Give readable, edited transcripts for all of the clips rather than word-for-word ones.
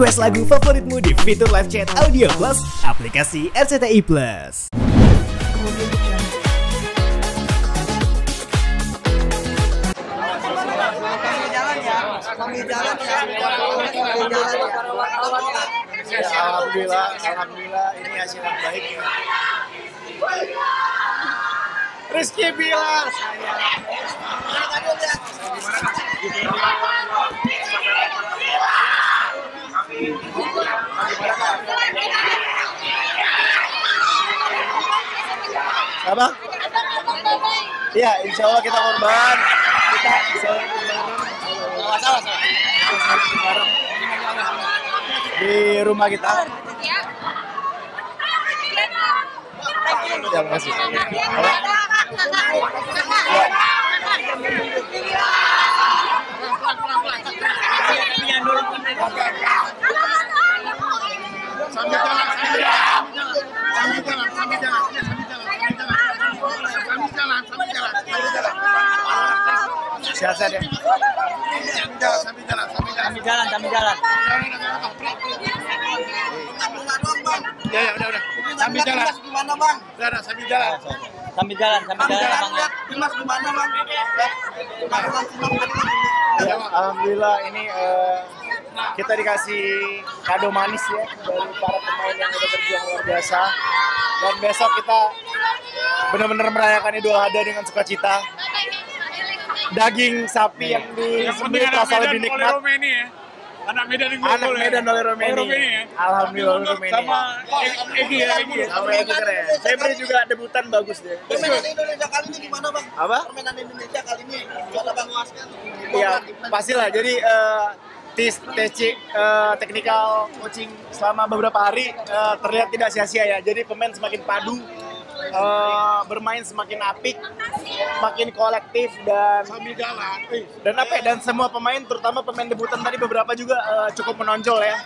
Request lagu favoritmu di fitur live chat Audio Plus, aplikasi RCTI Plus. Alhamdulillah ini hasil yang baik. Rizky Bilar apa? Iya, insya Allah kita korban. Kita bisa bareng di rumah kita. Ya, makasih. Sehat-sehat ya. Sambil jalan. Ya, udah. Sambil jalan. Gimana, Bang? Udah, sambil jalan. Sambil jalan, Bang. Dimas gimana, Bang? Ya, alhamdulillah ini kita dikasih kado manis ya dari para pemain yang udah berjuang luar biasa. Dan besok kita benar-benar merayakan Idul Adha dengan sukacita. Daging sapi yang disembelih terasa lebih nikmat. Anak Medan oleh Romeni. Ya? Alhamdulillah oleh Romeni. Sama Egy keren. Febri juga debutan bagus deh. Permainan Indonesia kali ini gimana, Bang? Apa? Permainan Indonesia kali ini bisa memuaskan. Iya, pastilah. Jadi technical coaching selama beberapa hari terlihat tidak sia-sia ya. Jadi pemain semakin padu, bermain semakin apik, makin kolektif dan dan semua pemain, terutama pemain debutan tadi beberapa juga cukup menonjol ya.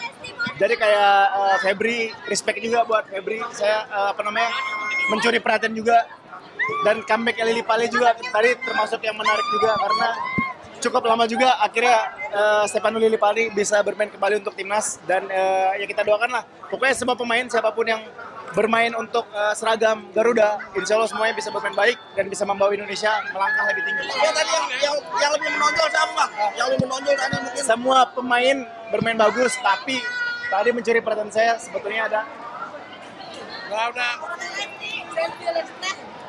Jadi kayak Febri, respect juga buat Febri. Saya mencuri perhatian juga, dan comeback Lili Pali juga tadi termasuk yang menarik juga karena cukup lama juga akhirnya Stefano Lili Pali bisa bermain kembali untuk timnas. Dan ya kita doakan lah pokoknya semua pemain siapapun yang bermain untuk seragam Garuda, insya Allah semuanya bisa bermain baik dan bisa membawa Indonesia melangkah lebih tinggi. Ya tadi yang lebih menonjol siapa, Bang? Yang lebih menonjol tadi mungkin semua pemain bermain bagus, tapi tadi mencuri perhatian saya sebetulnya ada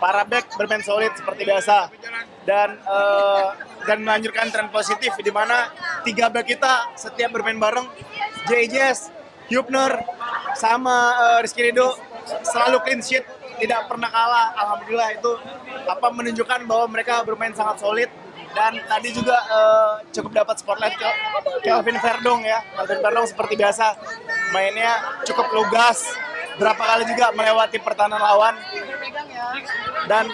para back bermain solid seperti biasa dan melanjutkan tren positif di mana 3 back kita setiap bermain bareng, JJS, Hubner sama Rizky Ridho selalu clean sheet, tidak pernah kalah. Alhamdulillah itu menunjukkan bahwa mereka bermain sangat solid. Dan tadi juga cukup dapat spotlight ke Kelvin Verdong ya. Kelvin Verdong seperti biasa mainnya cukup lugas, berapa kali juga melewati pertahanan lawan. Dan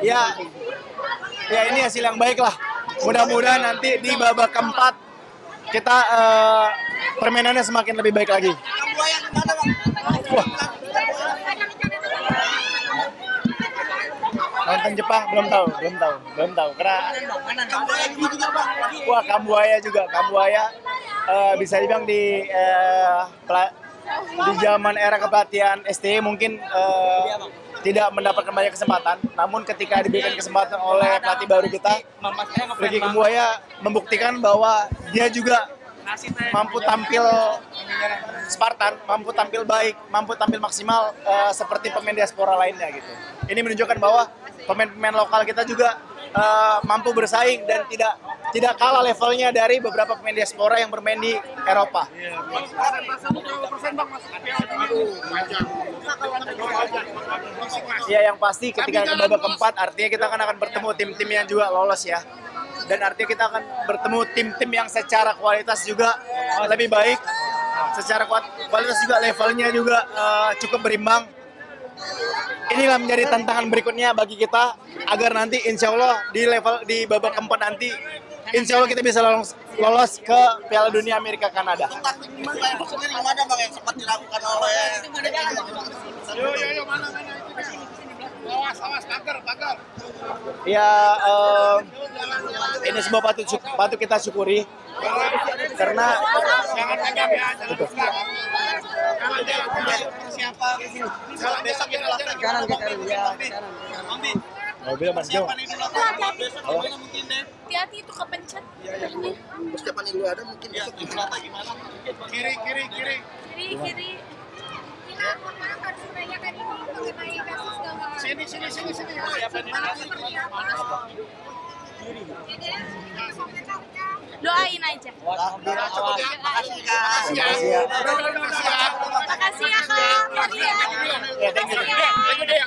ya ini hasil yang baik lah. Mudah-mudahan nanti di babak keempat kita permainannya semakin lebih baik lagi. Wah. Nonton Jepang belum tahu. Karena Kambuaya juga. Bisa dibilang di zaman era kepelatihan STY mungkin tidak mendapatkan banyak kesempatan. Namun ketika diberikan kesempatan oleh pelatih baru kita, Ricky Kambuaya membuktikan bahwa dia juga mampu tampil Spartan, mampu tampil baik, mampu tampil maksimal seperti pemain diaspora lainnya gitu. Ini menunjukkan bahwa pemain-pemain lokal kita juga mampu bersaing dan tidak kalah levelnya dari beberapa pemain diaspora yang bermain di Eropa. Ya, yang pasti ketika ke babak keempat artinya kita akan bertemu tim-tim yang juga lolos ya. Dan artinya kita akan bertemu tim-tim yang secara kualitas juga lebih baik, secara kualitas juga levelnya juga cukup berimbang. Inilah menjadi tantangan berikutnya bagi kita agar nanti insya Allah di babak keempat nanti insya Allah kita bisa lolos ke Piala Dunia Amerika Kanada. Ya, ini semua patut kita syukuri. karena jangan pegang ya, jangan pegang. Siapa di sini? Kalau besok kita lakukan kanan ke kanan ya, kanan. Ambil. Mobil maju. Hati-hati itu kepencet. Persiapan yang lu ada mungkin besok gimana? Kiri. Kiri. Kita harus menanyakan ini mengenai kasus gawang. Sini. Doain aja. Makasih ya Kak Maria. Makasih ya.